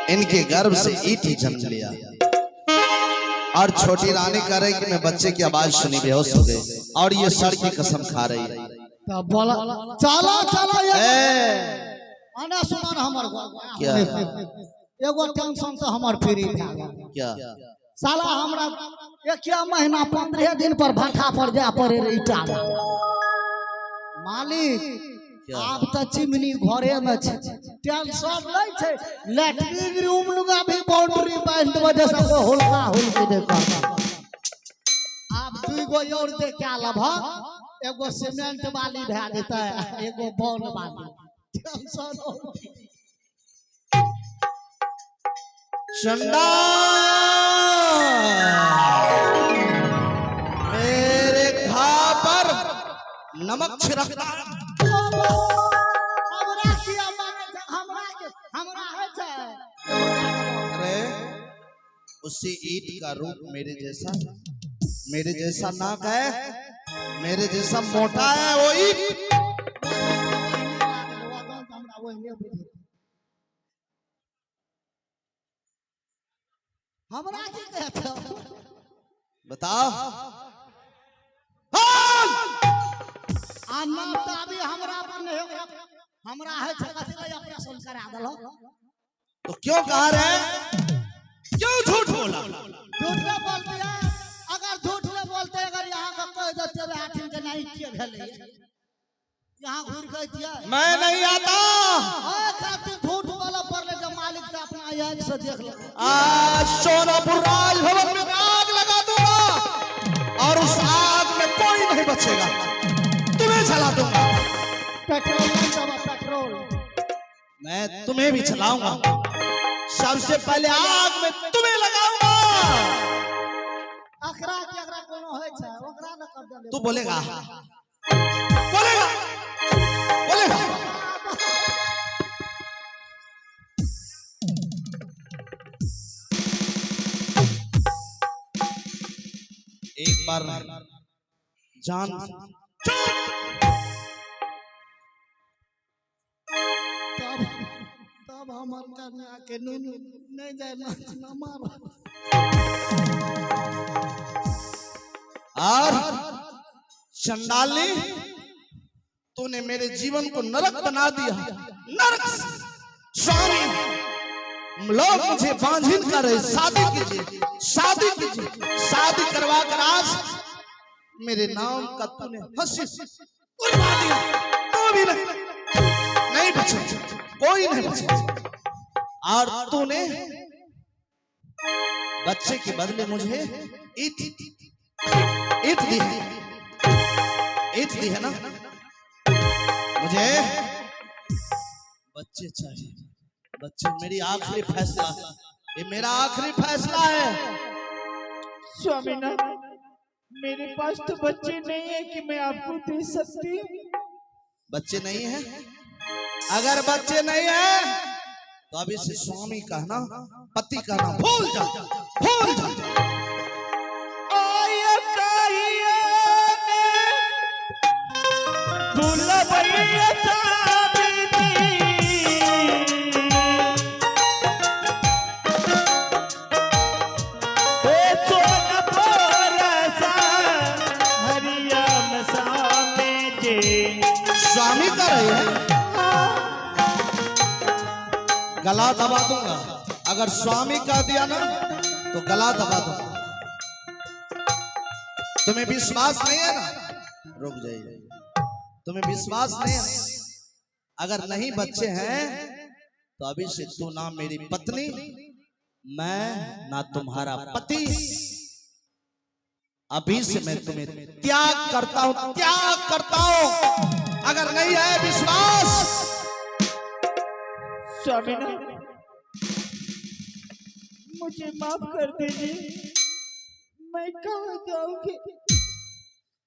इनके गर्भ से ईट ही जन्म लिया। और छोटी रानी कह रही कि मैं बच्चे की आवाज सुनी बेहोश हो गई और ये सर की कसम खा रही है। तो बोला चला चला ये आना सुना ना हमार क्या एगो टेंशन तो हमार फ्री भे गेल। क्या साला हमरा क्या महीना 15 दिन पर भाटा पर जा पड़े ईटा मालिक। आप तो चिमनी घरे में छे टेंशन नहीं छे। लैट्रिन रूम लुगा भी बाउंड्री बांध वजह से को हुलका हुलकी देखो। आप दुई गो और दे क्या लाभ एगो सीमेंट वाली भे जेते एगो बॉल वाली टेंशन हो। चंदा मेरे घा पर नमक छिड़कता अरे उसी ईट का रूप मेरे जैसा नाक है, मेरे जैसा मोटा है वो ईट। हमरा की कहते हो बताओ। अनंता भी हमरा पर नहीं होगा। हमरा है छकले ऑपरेशन करा दलो। तो क्यों कहा रहे, क्यों झूठ बोला? झूठ न बोलते हैं। अगर झूठ न बोलते अगर यहाँ का कह देते वे आठिन के नहीं किए भेले यहाँ घूर गई दिया मैं नहीं आता। खातिर झूठ वाला पर ले जब मालिक का अपना आंख से देख ले। आज सोनापुर राजभवन में आग लगा दूंगा और उस आग में कोई नहीं बचेगा, तुम्हें जला दूंगा। पेट्रोल नहीं दबा पेट्रोल मैं तुम्हें भी जलाऊंगा। सबसे पहले आग में तुम्हें लगाऊंगा। अखरा के अखरा कोनो होय छै ओकरा न कर दे। तू बोलेगा बोलेगा बोलेगा। एक बार जान तब हमर कन्या के नूनू नहीं जाए ना मारो। और चंडाली तूने मेरे जीवन को नरक बना दिया। नरक स्वामी लोग मुझे बांझिन कर रहे। शादी कीजिए शादी कीजिए। शादी करवा कर आज मेरे नाम का तूने हंसी उड़वा दिया। तो भी नहीं बचे, कोई नहीं बचे। और तूने बच्चे के बदले मुझे ईट दी है ना। मुझे बच्चे चाहिए। बच्चे मेरी आखिरी फैसला है। ये मेरा आखिरी फैसला है। स्वामीनाथ मेरे पास तो बच्चे नहीं है कि मैं आपको दे सकती हूँ। बच्चे नहीं है? अगर बच्चे नहीं है तो अभी से स्वामी कहना, पति कहना भूल जा, भूल जा। स्वामी का रही है गला दबा दूंगा। अगर स्वामी कह दिया ना तो गला दबा दूंगा। तुम्हें विश्वास नहीं है ना, रुक जाइए। तुम्हें विश्वास नहीं है, अगर नहीं बच्चे हैं तो अभी से तू ना मेरी पत्नी, मैं ना तुम्हारा पति। अभी से मैं तुम्हें त्याग करता हूं, त्याग करता हूं। अगर नहीं है विश्वास। स्वामीनाथ मुझे माफ कर दीजिए। मैं कहाँ जाऊंगी?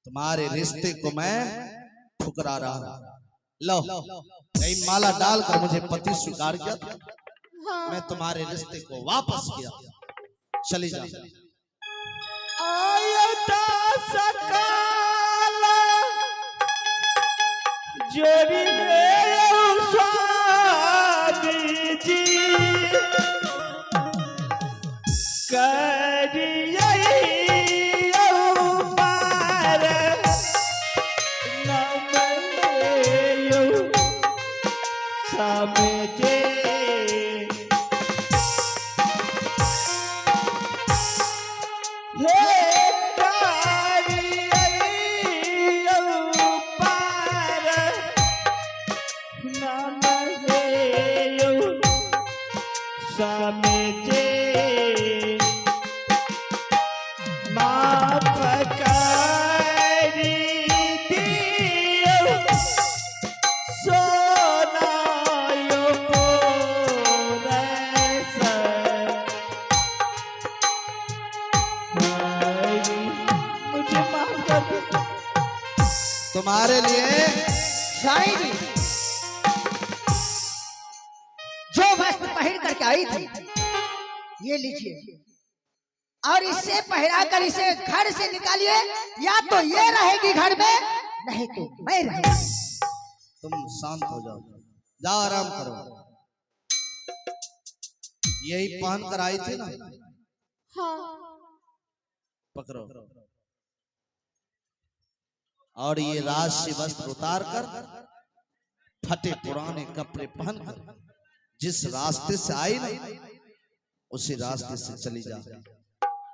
तुम्हारे रिश्ते को मैं ठुकरा रहा हूं। लो कई माला डालकर मुझे पति स्वीकार किया था। हाँ। मैं तुम्हारे रिश्ते को वापस किया। चली जा। आयता सकाला जोड़ी में स्वामी जी समझे हे पार नाम हे समझे माफ करी दियो सोनायो पोरस मुझे माफ कर दे। तुम्हारे लिए शायरी जो वस्त्र पहन करके आई थी ये लीजिए और इससे पहना कर इसे घर से निकालिए, या तो ये रहेगी घर में नहीं तो मैं रहूंगा। तुम शांत हो जाओ, जाओ आराम करो। यही पहन कर आई थी ना? हाँ पकड़ो। और ये राज से वस्त्र उतार कर फटे पुराने कपड़े पहनकर जिस रास्ते से आई ना उसी रास्ते से चली जा।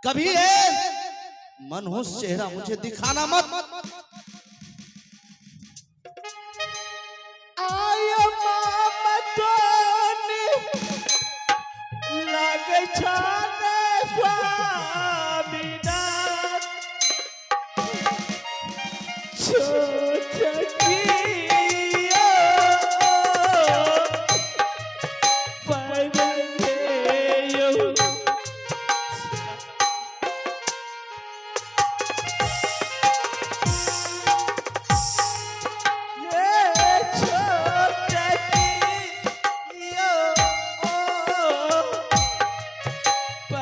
कभी मनहूस चेहरा मुझे दिखाना मत। आयो मामतोने लागे छाने स्वामीनाथ छोटकियो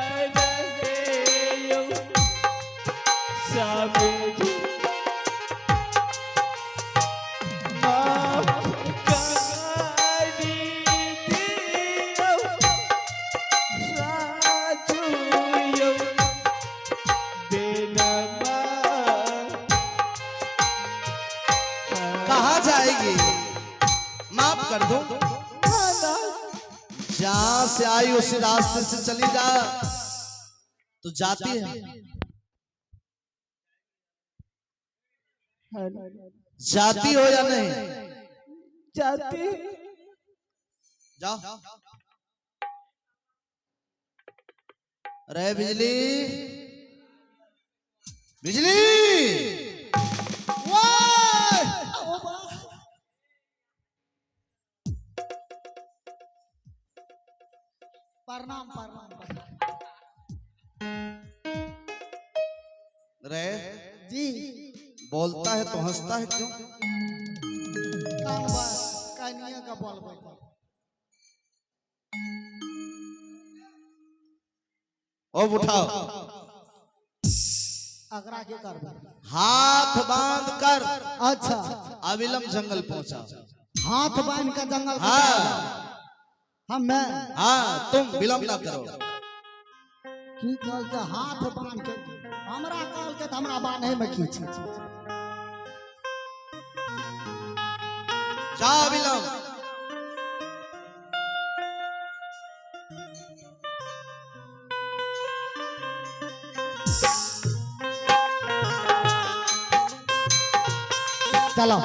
परदेयो कहाँ जाएगी? माफ कर दो। जहां से आई उसी रास्ते से चली जा। तो जाती है? जाती हो या नहीं? जाती जाओ। अरे बिजली, बिजली, प्रणाम प्रणाम प्रणाम। रे जी बोलता है तो हंसता है क्यों? कनिया का बोल बैठा। अब उठाओ। अगरा के कर हाथ बांध कर अच्छा अविलंब जंगल पहुंचा। हाथ बांध का जंगल हाँ हम मैं हाँ, तुम विलंब ना करो। की कल के हाथ बांध के हमरा काल के तो हमरा बांधे में की छी। जा विलंब। चलो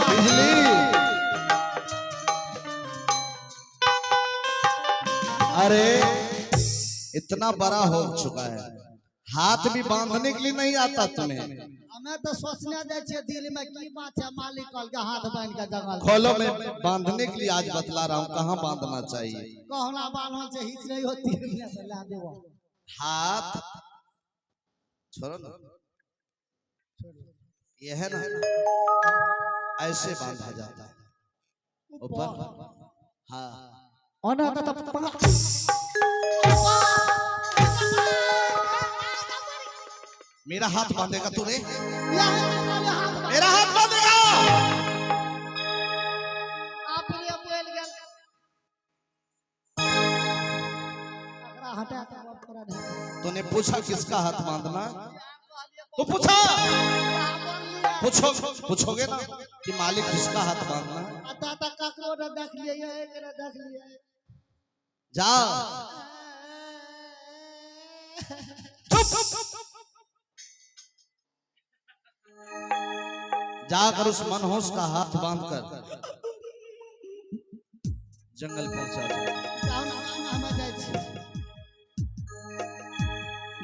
बिजली, अरे इतना बड़ा हो चुका है, हाथ भी बांधने के लिए नहीं आता तुम्हें? हमें तो सोचने दे छे दिल में की बात है। मालिक कल के हाथ बांध के जंगल खोलो, मैं बांधने के लिए आज बतला रहा हूँ कहाँ बांधना चाहिए। कहना बांधने से हिच नहीं होती है। ला देवो हाथ छोड़ो ना, ये है ना, ऐसे बांधा जाता है ऊपर। हाँ और ना तो मेरा हाथ बांधेगा तू रे? हाथ मेरा हाथ बांधेगा? आप लिए बोल गया अगरा हटा के बात करा दे। तूने पूछा किसका हाथ बांधना? तो पूछा पूछोगे ना कि मालिक किसका हाथ बांधना है? दादा ककरो न देख लिए एक न देख लिए जा चुप जाकर उस मनहोश का हाथ बांधकर जंगल पहुंचा दो।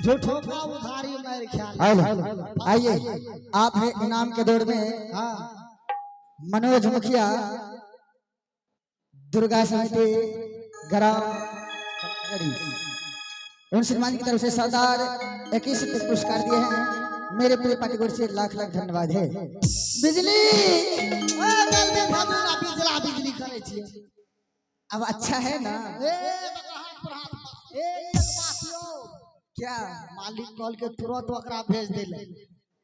झूठों का उधारी मेरे ख्याल। आइए आप हैं इनाम के दौड़ में। हाँ मनोज मुखिया दुर्गा समिति ग्राम उन सम्मान की तरफ से सरदार 21 पुरस्कार दिए हैं। मेरे पूरे पार्टी से लाख लाख धन्यवाद है। बिजली बिजली करे छिए। अब अच्छा है ना? क्या मालिक कॉल के तुरंत ओकरा भेज दिले।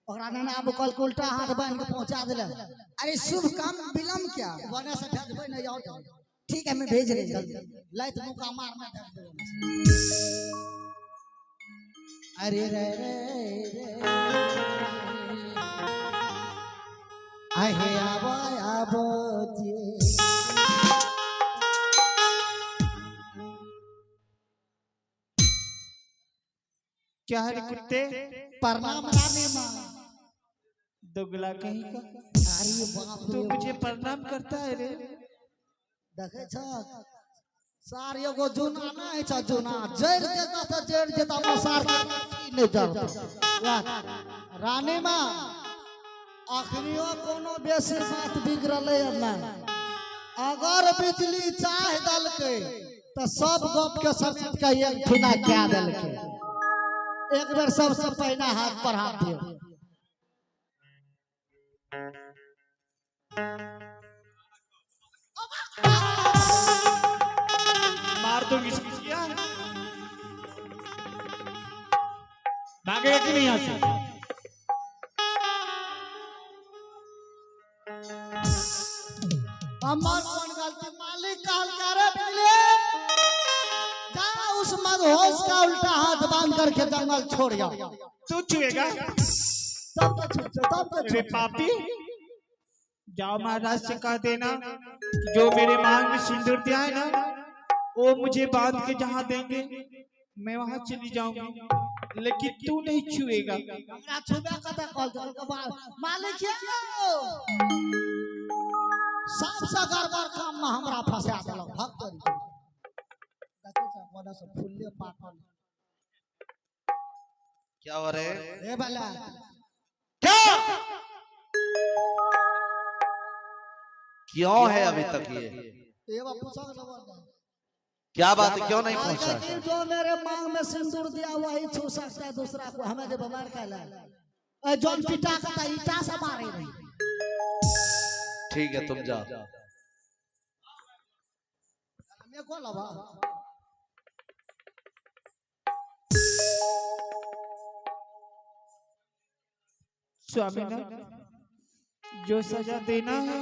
ओकरा ने अब कॉल के उल्टा हाथ बांध के पहुंचा दिले। अरे शुभ काम विलम्ब क्या? बने से भेजबे नहीं और ठीक है मैं भेज रही हूँ। लाइट मुका मारना भेज दे। अरे रे रे आहे आबो जी क्या है रे कुत्ते? प्रणाम रानी माँ। दोगला कहीं का। अरे बाप तू रे मुझे प्रणाम करता है रे? देखे छ सार एगो जुना नहीं छ जुना जड़ देता त जड़ देता मसार नहीं जड़ता। रानी माँ अखनियो कोनो बेसी बात बिगड़ल ना। अगर बिजली चाह दलके तो सब गप के समेट के एक ठुना क्या दलके। एक बार सबसे पहले हाथ पर हाथ दियो। मार दूंगी इसकी। भागेगा कि नहीं यहाँ से? हमार कौन गलती? मालिक काल करे बिजली जा उस मदहोश का उल्टा हाथ बांध करके जंगल छोड़ जाओ। तू छुएगा? तब तो रे पापी, जाओ महाराज से कह देना कि जो मेरे मांग में सिंदूर दिया है ना वो मुझे बांध के जहाँ देंगे मैं वहां चली जाऊंगी, लेकिन तू नहीं छुएगा। हमरा छुबे कता कॉल के बाद मालिक ये सबसे गड़बड़ काम में हमरा फंसा देलक। भक्त देखो बड़ा से फुल्ले पाकल क्या हो रहे? ए भला क्या क्यों है अभी तक ये? ए बा पूछो ना क्या बात है? क्यों नहीं पहुंचा? जो मेरे मांग में सिंदूर दिया वही छू सकता है दूसरा को। हमें जो बीमार कहला जौन पिटा का ईटा से मारे रही। ठीक है तुम जाओ। मैं को लवा स्वामीनाथ, जो सजा देना है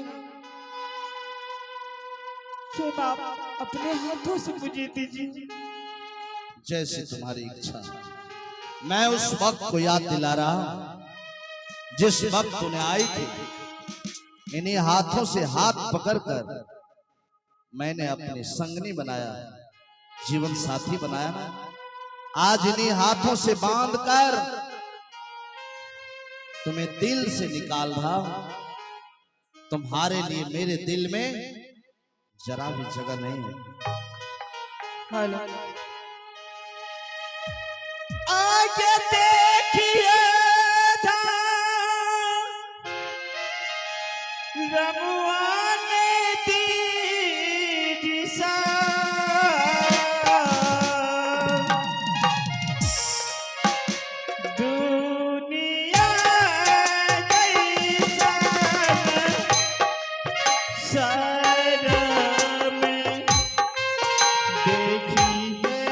सो आप अपने हाथों से मुझे दीजिए। जैसी तुम्हारी इच्छा। मैं उस वक्त को याद दिला रहा हूं जिस वक्त तूने आई थी। इन्हीं हाथों से हाथ पकड़कर मैंने अपनी संगनी बनाया, जीवन साथी बनाया ना। आज इन्हीं हाथों से बांधकर तुम्हें दिल से निकाल रहा हूं। तुम्हारे लिए मेरे दिल में जरा भी जगह नहीं है। हेलो, आगे देखिए रमुआ ने दी दिशा, दुनिया शर्म देखिए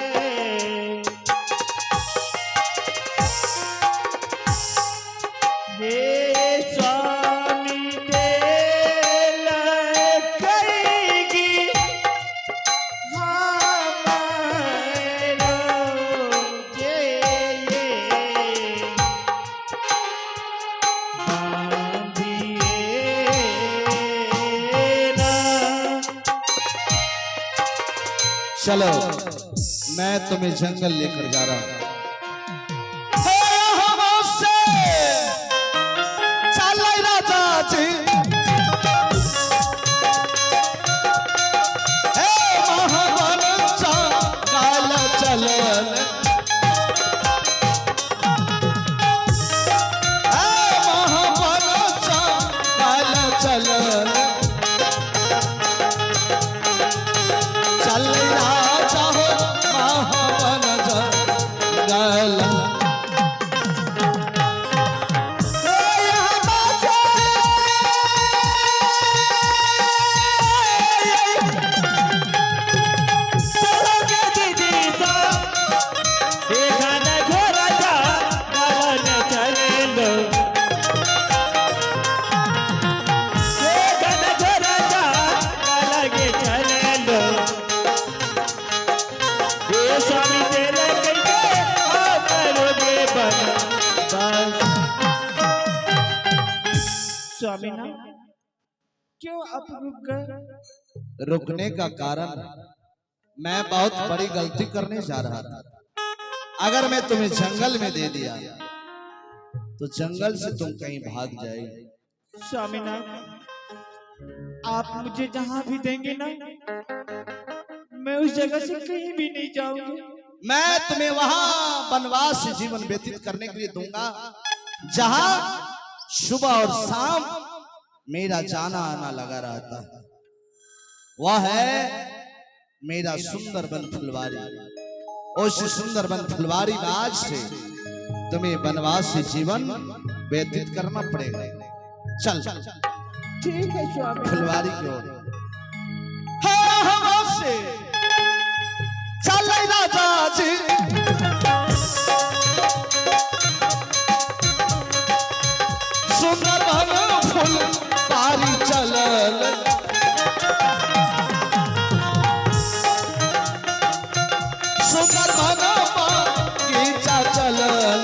हे स्वामी दिल करेगी हमारो ये चलो मैं तुम्हें जंगल लेकर जा रहा हूं। चल राजा जी स्वामी ना क्यों आप रुक गए? रुकने का कारण मैं बहुत बड़ी गलती करने जा रहा था। अगर मैं तुम्हें जंगल में दे दिया तो जंगल से तुम कहीं भाग जाएगी। स्वामीनाथ, आप मुझे जहां भी देंगे ना, मैं उस जगह से कहीं भी नहीं जाऊंगी। मैं तुम्हें वहां वनवास से जीवन व्यतीत करने के लिए दूंगा जहां सुबह और शाम मेरा जाना आना लगा रहता है। वह है मेरा सुंदर वन फुलवारी। उस सुंदर वन फुलवारी में आज से तुम्हें वनवास से जीवन व्यतीत करना पड़ेगा। चल ठीक है स्वामी। फुलवारी की ओर चल राजा जी सुंदर वन फुलवारी चलल सुंदर वन बगीचा चलल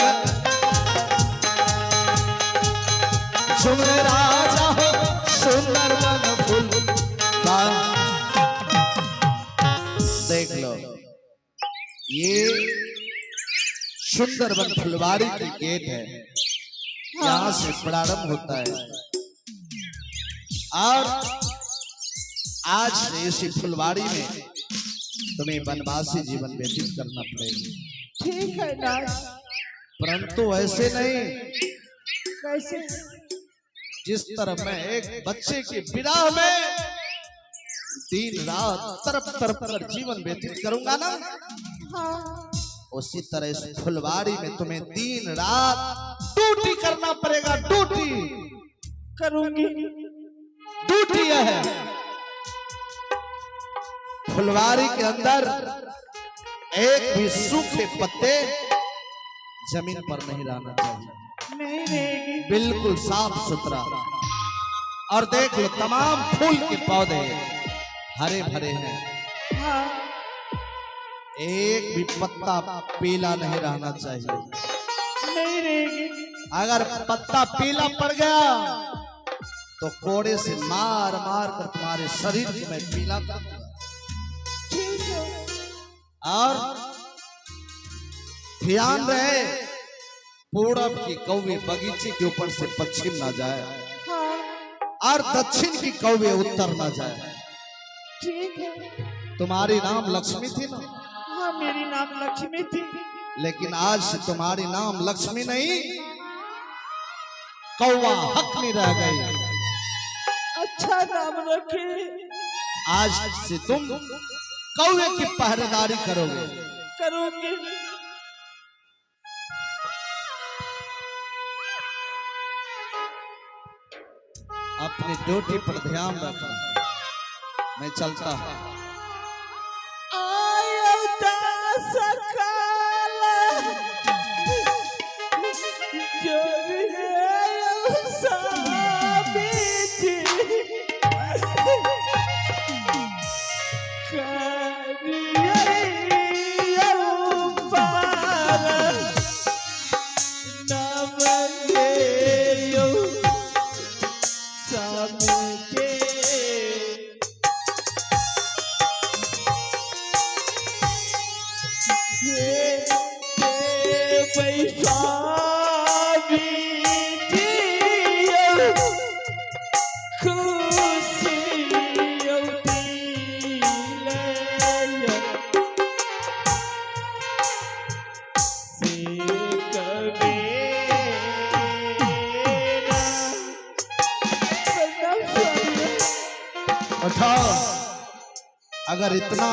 झुम राजा हो सुंदर वन फुलवारी। देख लो ये सुंदर वन फुलवारी की गेट है। यहाँ से प्रारंभ होता है और आज से इसी फुलवारी में तुम्हें वनवासी जीवन व्यतीत करना पड़ेगा। ठीक है नाथ। परंतु ऐसे नहीं कैसे? जिस तरह मैं एक बच्चे की विदाई में दिन रात तरफ तरफ कर जीवन व्यतीत करूंगा ना, हाँ। उसी तरह इस फुलवारी में तुम्हें दिन रात ड्यूटी करना पड़ेगा। ड्यूटी करूंगी। ड्यूटी यह है फुलवारी के अंदर एक भी सूखे पत्ते जमीन पर नहीं रहना चाहिए। नहीं रहेगी। बिल्कुल साफ सुथरा। और देख लो तमाम फूल के पौधे हरे भरे हैं। हाँ। एक भी पत्ता पीला नहीं रहना चाहिए। नहीं रहेगी। अगर पत्ता पीला पड़ गया तो कोड़े से मार मार कर तुम्हारे शरीर को मैं पीला कर दूंगा। ठीक है। और ध्यान रहे पूरब की कौवे बगीचे के ऊपर से पश्चिम ना जाए हाँ। और दक्षिण की कौवे उत्तर ना जाए। ठीक है। तुम्हारी नाम लक्ष्मी थी ना? हाँ, मेरी नाम लक्ष्मी थी। लेकिन आज से तुम्हारी नाम लक्ष्मी नहीं कौवा हकनी रह गई। अच्छा नाम रखे। आज से तुम कौवे की पहरेदारी करोगे। करूंगी। अपनी ड्यूटी पर ध्यान रखना। मैं चलता हूँ। उठाओ। अगर इतना